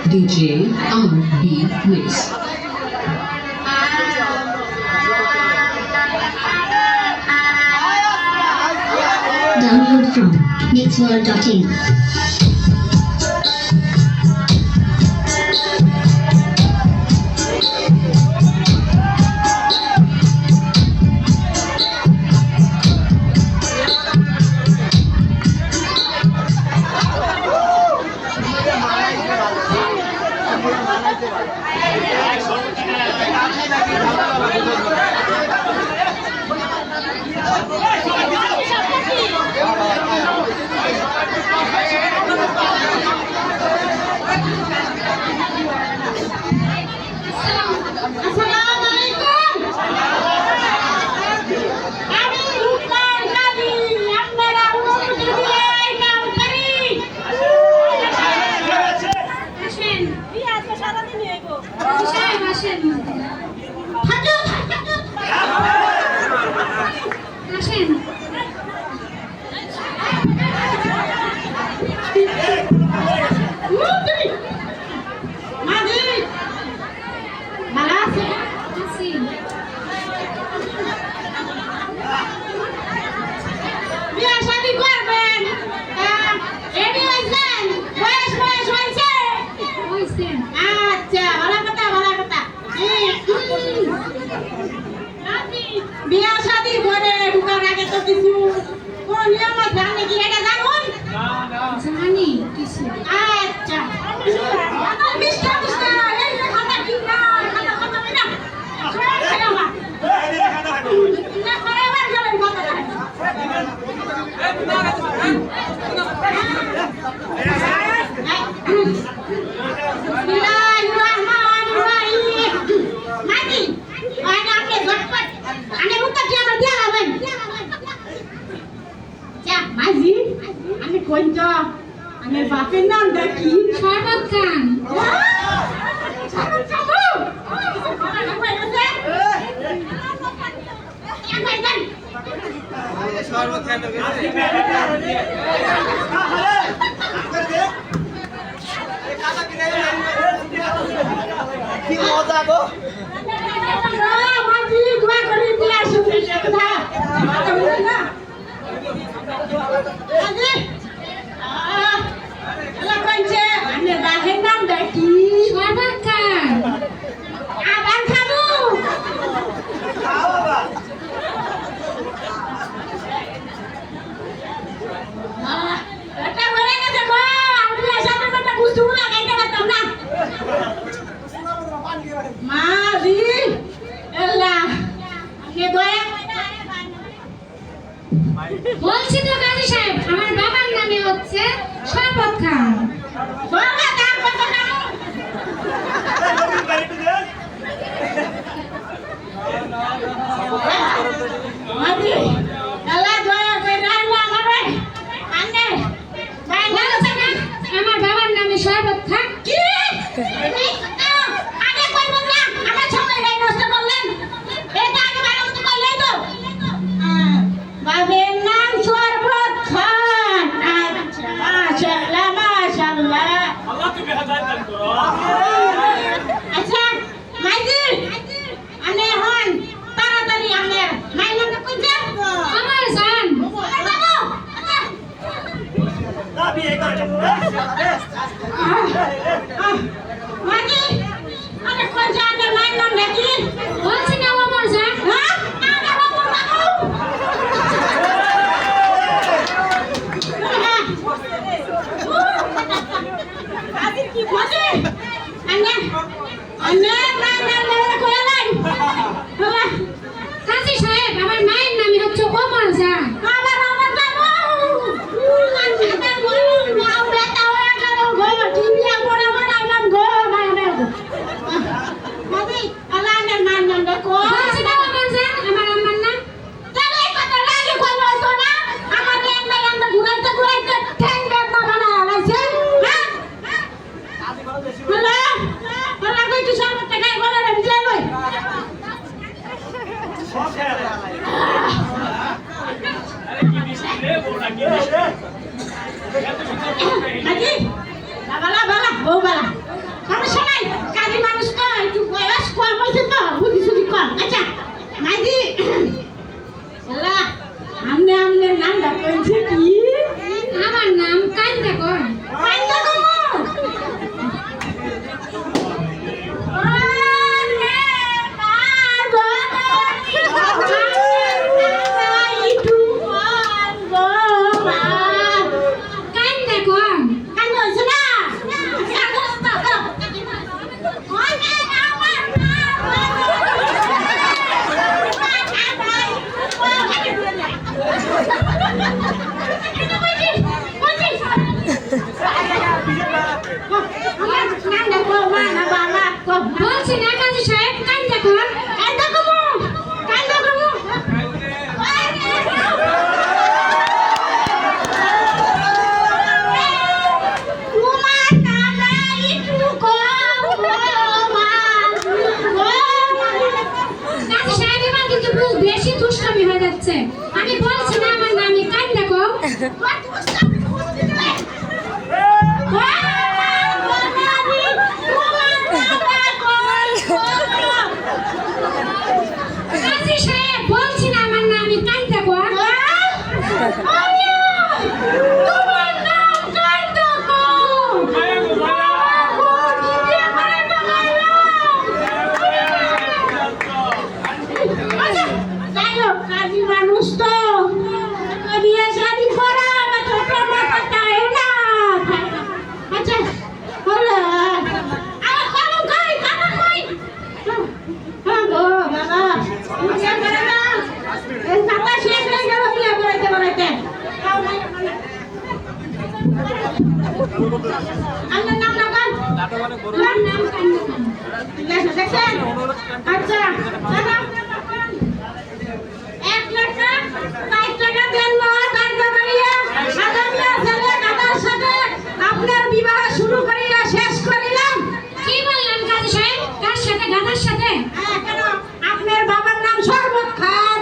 DJ RB Mix. Download from mixworld.in. বিয়া শাদি করে ঢুকার আগে তো কিছু কোন নিয়ম আছে আপনি কি এটা জানুন? জানি কিছু। আচ্ছা মিষ্টা মিষ্টা এই যে খাতা ঠিক না খাতা খাতা না সবাই খেলা মা না করে বার গেলেন কথা আমি কইতো আমার বাপের নাম দেখি শরবত খান কি মজা গো মাঝি দোয়া করে দিয়া শুনে কথা না আগে আলা কইছে আমি বাপের নাম দেখি শরবত খান আবার খাবো এটা বলে গেছে গো আমি সাথে কথা বুঝতে না কাইতে পারতাম না মাঝি এলা কে দয়া বলছি তো কাজী সাহেব আমার বাবার নামে হচ্ছে শরবত খান। বলবা দাম কত দাম মাঝি এলা দয়া করে রাইলা আমারে আনে বলছে না আমার বাবার নামে শরবত খান। কি আগে কইবেন না আমার সময় নাই নষ্ট করলেন এটা আগে বানাতে কইলেই তো বাবের নাম শরবত খান আচ্ছা মাশাআল্লাহ মাশাআল্লাহ আল্লাহ তুমি হাজার দান করো আচ্ছা মাইজি আনে হন তাড়াতাড়ি আমের মাই নামটা কইছে আমার জান বাবু না বিয়ে করে মাইজি আনে কইছে আনে মাই নাম নাকি বলছি না আমার জান হ্যাঁ আনে বাবু বাবু আদির কি বলে আনে আনে না না না কইলা বাবা কাজী সাহেব আমার মায়ের নামে হচ্ছে ওমর জান। আমার আমার বাবু আচ্ছা বল নাও বেটা ওয়া করো গো টিভিয়া বড় বড় নাম গো মানে মাদি আলানের মান নাম দেখো বলছি না আমার জান আমার আম্মার নাম তাহলে কত লাগে কোন হতো না আমাদের এমন এমন ঘুরাইতে ঘুরাইতে ঠ্যাং বেদনা বানা আলাইছে হ্যাঁ বলে বলে কই তুই সব টাকা বলে রে বিজয় লই সব খেলা আরে কি বিস্কুট রে বড়া কি রে Haji, bala bala, bau bala. সমস্যা নাই কাজী মানুষ তো একটু বয়স কম হয়েছে তো বুদ্ধি শুদ্ধি কম আচ্ছা মাইজি আল্লাহ আমনে আমনে নামটা কইছে কি আমার নাম কান্দা কর। কান্দা কমু কান্দা কর। বলছি না কাজী সাহেব কান্দা কর। কাজী সাহেব এবার কিন্তু বেশি দুষ্টামি হয়ে যাচ্ছে। আমি বলছি না আমার নামে কান্দা কর। কাজী সাহেব বলছি না আমার নামে কান্দা কর। মানুষ তো বিয়ে শাদি করা বা ছোট মাথা তাই না আচ্ছা হলো আমার কলম কই কাটা কই হ্যাঁ গো বাবা বিয়ে করে না এই কাটা শেষ হয়ে গেল বিয়ে করাইতে করাইতে আমার নাম না কান আমার নাম কান্দা কর। দেখছেন আচ্ছা এক টাকা 5 টাকা দেন না টাকা করিয়া আগামিয়া ছেলে কাদার সাথে আপনার বিবাহ শুরু করিয়া শেষ করিলাম কি বললেন কাজী সাহেব? কার সাথে? গাধার সাথে? কেন আপনার বাবার নাম শরবত খান